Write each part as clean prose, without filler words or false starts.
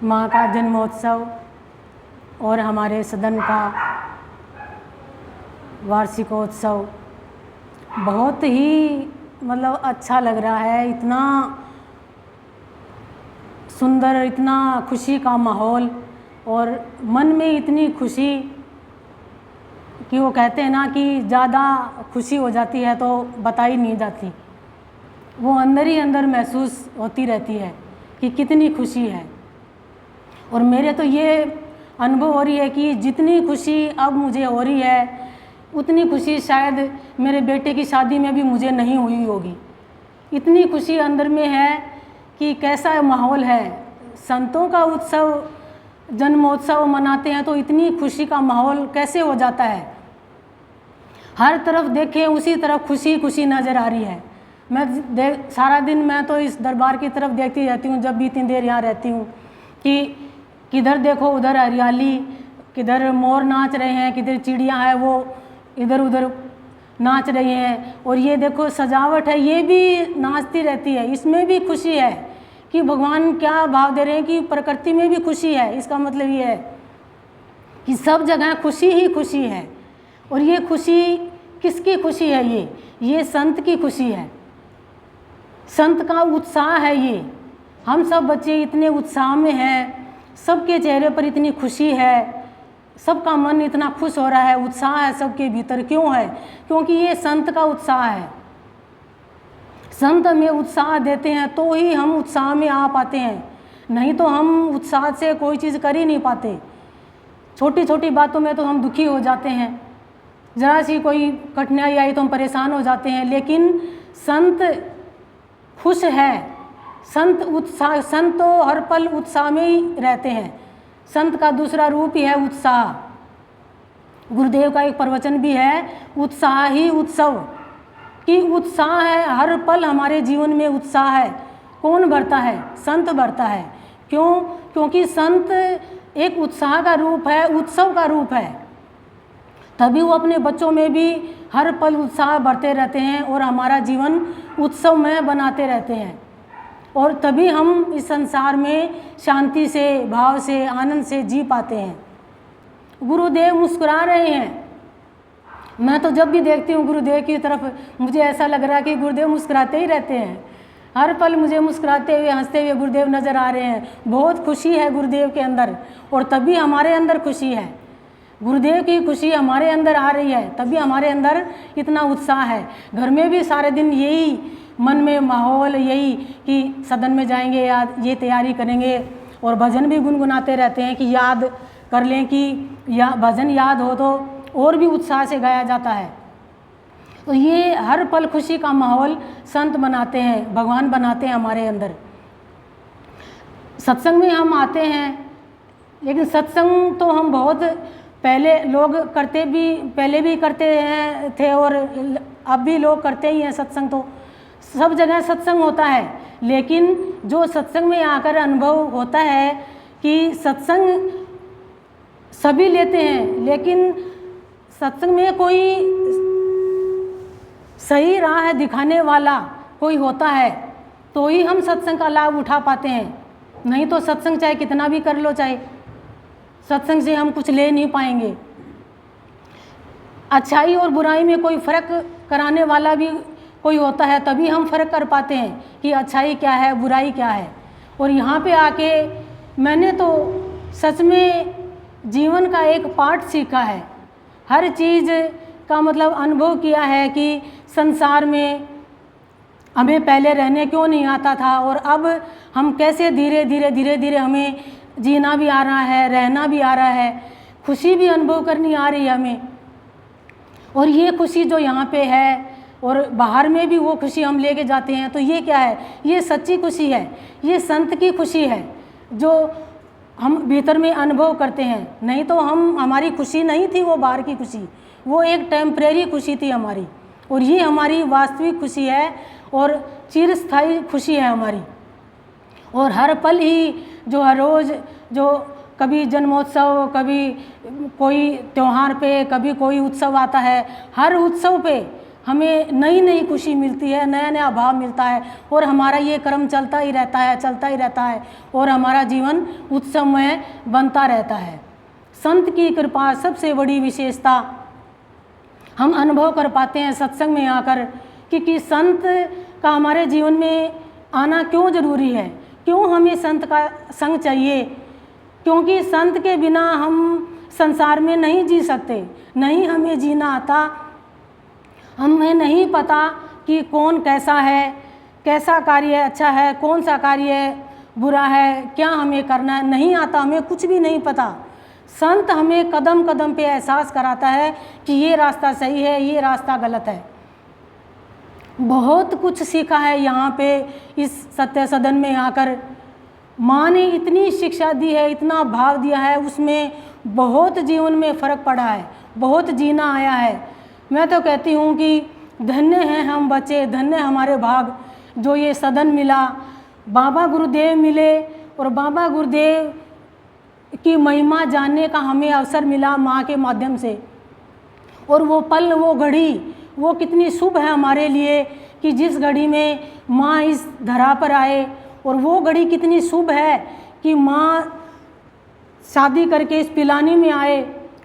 माँ का जन्मोत्सव और हमारे सदन का वार्षिकोत्सव बहुत ही मतलब अच्छा लग रहा है। इतना सुंदर, इतना खुशी का माहौल और मन में इतनी खुशी कि वो कहते हैं ना कि ज़्यादा खुशी हो जाती है तो बताई नहीं जाती, वो अंदर ही अंदर महसूस होती रहती है कि कितनी खुशी है। और मेरे तो ये अनुभव हो रही है कि जितनी खुशी अब मुझे हो रही है उतनी खुशी शायद मेरे बेटे की शादी में भी मुझे नहीं हुई होगी। इतनी खुशी अंदर में है कि कैसा माहौल है। संतों का उत्सव, जन्मोत्सव मनाते हैं तो इतनी खुशी का माहौल कैसे हो जाता है। हर तरफ देखें उसी तरफ खुशी खुशी नज़र आ रही है। मैं सारा दिन मैं तो इस दरबार की तरफ देखती रहती हूँ जब भी इतनी देर यहाँ रहती हूँ कि किधर देखो उधर हरियाली, किधर मोर नाच रहे हैं, किधर चिड़िया है वो इधर उधर नाच रही हैं। और ये देखो सजावट है, ये भी नाचती रहती है, इसमें भी खुशी है कि भगवान क्या भाव दे रहे हैं कि प्रकृति में भी खुशी है। इसका मतलब ये है कि सब जगह खुशी ही खुशी है। और ये खुशी किसकी खुशी है? ये संत की खुशी है, संत का उत्साह है। ये हम सब बच्चे इतने उत्साह में हैं, सबके चेहरे पर इतनी खुशी है, सबका मन इतना खुश हो रहा है, उत्साह है सबके भीतर। क्यों है? क्योंकि ये संत का उत्साह है। संत हमें उत्साह देते हैं तो ही हम उत्साह में आ पाते हैं, नहीं तो हम उत्साह से कोई चीज़ कर ही नहीं पाते। छोटी छोटी बातों में तो हम दुखी हो जाते हैं, ज़रा सी कोई कठिनाई आई तो हम परेशान हो जाते हैं। लेकिन संत खुश है, संत उत्साह, संत तो हर पल उत्साह में ही रहते हैं। संत का दूसरा रूप ही है उत्साह। गुरुदेव का एक प्रवचन भी है, उत्साह ही उत्सव, कि उत्साह है, हर पल हमारे जीवन में उत्साह है। कौन भरता है? संत भरता है। क्यों? क्योंकि संत एक उत्साह का रूप है, उत्सव का रूप है। तभी वो अपने बच्चों में भी हर पल उत्साह भरते रहते हैं और हमारा जीवन उत्सवमय बनाते रहते हैं। और तभी हम इस संसार में शांति से, भाव से, आनंद से जी पाते हैं। गुरुदेव मुस्कुरा रहे हैं। मैं तो जब भी देखती हूँ गुरुदेव की तरफ मुझे ऐसा लग रहा है कि गुरुदेव मुस्कुराते ही रहते हैं। हर पल मुझे मुस्कुराते हुए, हंसते हुए गुरुदेव नज़र आ रहे हैं। बहुत खुशी है गुरुदेव के अंदर और तभी हमारे अंदर खुशी है। गुरुदेव की खुशी हमारे अंदर आ रही है तभी हमारे अंदर इतना उत्साह है। घर में भी सारे दिन यही मन में माहौल, यही कि सदन में जाएंगे, ये तैयारी करेंगे और भजन भी गुनगुनाते रहते हैं कि याद कर लें कि या भजन याद हो तो और भी उत्साह से गाया जाता है। तो ये हर पल खुशी का माहौल संत बनाते हैं, भगवान बनाते हैं हमारे अंदर। सत्संग में हम आते हैं, लेकिन सत्संग तो हम बहुत पहले लोग पहले भी करते हैं थे और अब भी लोग करते ही हैं। सत्संग तो सब जगह सत्संग होता है, लेकिन जो सत्संग में आकर अनुभव होता है कि सत्संग सभी लेते हैं, लेकिन सत्संग में कोई सही राह दिखाने वाला कोई होता है तो ही हम सत्संग का लाभ उठा पाते हैं। नहीं तो सत्संग चाहे कितना भी कर लो, चाहे सत्संग से हम कुछ ले नहीं पाएंगे। अच्छाई और बुराई में कोई फ़र्क कराने वाला भी कोई होता है, तभी हम फ़र्क कर पाते हैं कि अच्छाई क्या है, बुराई क्या है। और यहाँ पे आके मैंने तो सच में जीवन का एक पाठ सीखा है। हर चीज़ का मतलब अनुभव किया है कि संसार में हमें पहले रहने क्यों नहीं आता था और अब हम कैसे धीरे धीरे हमें जीना भी आ रहा है, रहना भी आ रहा है, खुशी भी अनुभव करनी आ रही है हमें। और ये खुशी जो यहाँ पे है और बाहर में भी वो खुशी हम लेके जाते हैं, तो ये क्या है? ये सच्ची खुशी है, ये संत की खुशी है जो हम भीतर में अनुभव करते हैं। नहीं तो हमारी खुशी नहीं थी वो बाहर की खुशी, वो एक टेम्परेरी खुशी थी हमारी। और ये हमारी वास्तविक खुशी है और चिरस्थायी खुशी है हमारी। और हर पल ही जो हर रोज़ जो कभी जन्मोत्सव, कभी कोई त्यौहार पे, कभी कोई उत्सव आता है, हर उत्सव पे हमें नई नई खुशी मिलती है, नया नया भाव मिलता है और हमारा ये क्रम चलता ही रहता है और हमारा जीवन उत्सवमय बनता रहता है। संत की कृपा सबसे बड़ी विशेषता हम अनुभव कर पाते हैं सत्संग में आकर कि संत का हमारे जीवन में आना क्यों ज़रूरी है, क्यों हमें संत का संग चाहिए। क्योंकि संत के बिना हम संसार में नहीं जी सकते, नहीं हमें जीना आता, हमें नहीं पता कि कौन कैसा है, कैसा कार्य अच्छा है, कौन सा कार्य बुरा है, क्या हमें करना है, नहीं आता, हमें कुछ भी नहीं पता। संत हमें कदम कदम पे एहसास कराता है कि ये रास्ता सही है, ये रास्ता गलत है। बहुत कुछ सीखा है यहाँ पे इस सत्य सदन में आकर। माँ ने इतनी शिक्षा दी है, इतना भाव दिया है, उसमें बहुत जीवन में फ़र्क पड़ा है, बहुत जीना आया है। मैं तो कहती हूँ कि धन्य हैं हम बच्चे, धन्य हमारे भाग जो ये सदन मिला, बाबा गुरुदेव मिले और बाबा गुरुदेव की महिमा जानने का हमें अवसर मिला माँ के माध्यम से। और वो पल, वो घड़ी, वो कितनी शुभ है हमारे लिए कि जिस घड़ी में माँ इस धरा पर आए, और वो घड़ी कितनी शुभ है कि माँ शादी करके इस पिलानी में आए,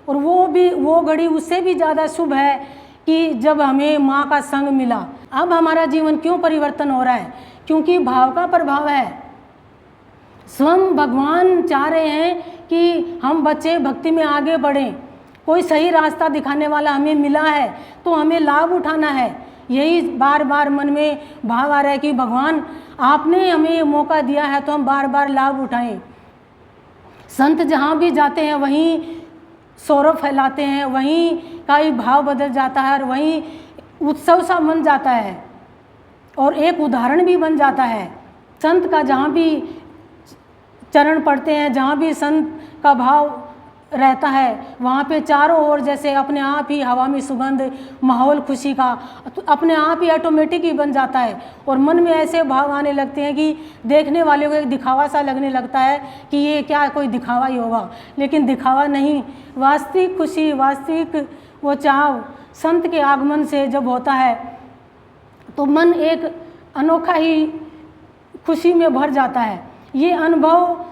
और वो घड़ी उससे भी ज़्यादा शुभ है कि जब हमें माँ का संग मिला। अब हमारा जीवन क्यों परिवर्तन हो रहा है? क्योंकि भाव का प्रभाव है। स्वयं भगवान चाह रहे हैं कि हम बच्चे भक्ति में आगे बढ़ें। कोई सही रास्ता दिखाने वाला हमें मिला है तो हमें लाभ उठाना है। यही बार बार मन में भाव आ रहा है कि भगवान आपने हमें ये मौका दिया है तो हम बार बार लाभ उठाएं। संत जहाँ भी जाते हैं वहीं सौरभ फैलाते हैं, वहीं का ही भाव बदल जाता है और वहीं उत्सव सा बन जाता है और एक उदाहरण भी बन जाता है। संत का जहाँ भी चरण पड़ते हैं, जहाँ भी संत का भाव रहता है, वहाँ पे चारों ओर जैसे अपने आप ही हवा में सुगंध, माहौल खुशी का अपने आप ही ऑटोमेटिक ही बन जाता है। और मन में ऐसे भाव आने लगते हैं कि देखने वाले को एक दिखावा सा लगने लगता है कि ये क्या कोई दिखावा ही होगा, लेकिन दिखावा नहीं, वास्तविक खुशी, वास्तविक वो चाव संत के आगमन से जब होता है तो मन एक अनोखा ही खुशी में भर जाता है। ये अनुभव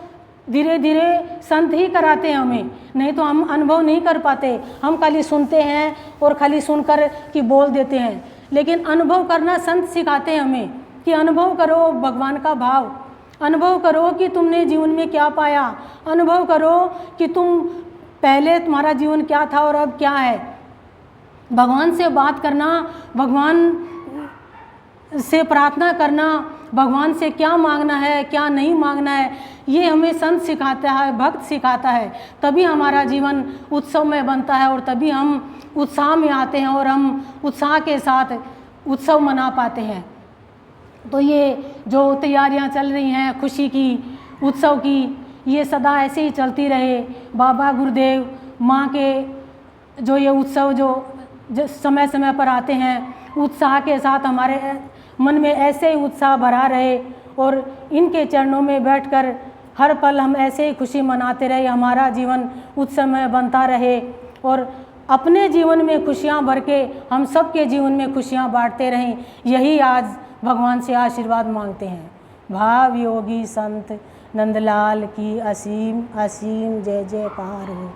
धीरे धीरे संत ही कराते हैं हमें, नहीं तो हम अनुभव नहीं कर पाते। हम खाली सुनते हैं और खाली सुनकर कि बोल देते हैं, लेकिन अनुभव करना संत सिखाते हैं हमें कि अनुभव करो भगवान का भाव, अनुभव करो कि तुमने जीवन में क्या पाया, अनुभव करो कि तुम पहले तुम्हारा जीवन क्या था और अब क्या है। भगवान से बात करना, भगवान से प्रार्थना करना, भगवान से क्या मांगना है क्या नहीं मांगना है, ये हमें संत सिखाता है, भक्त सिखाता है। तभी हमारा जीवन उत्सव में बनता है और तभी हम उत्साह में आते हैं और हम उत्साह के साथ उत्सव मना पाते हैं। तो ये जो तैयारियां चल रही हैं खुशी की, उत्सव की, ये सदा ऐसे ही चलती रहे। बाबा गुरुदेव माँ के जो ये उत्सव जो समय समय पर आते हैं, उत्साह के साथ हमारे मन में ऐसे ही उत्साह भरा रहे और इनके चरणों में बैठकर हर पल हम ऐसे ही खुशी मनाते रहे, हमारा जीवन उत्सवमय बनता रहे और अपने जीवन में खुशियाँ भर के हम सबके जीवन में खुशियाँ बांटते रहें। यही आज भगवान से आशीर्वाद मांगते हैं। भाव योगी संत नंदलाल की असीम असीम जय जयकार हो।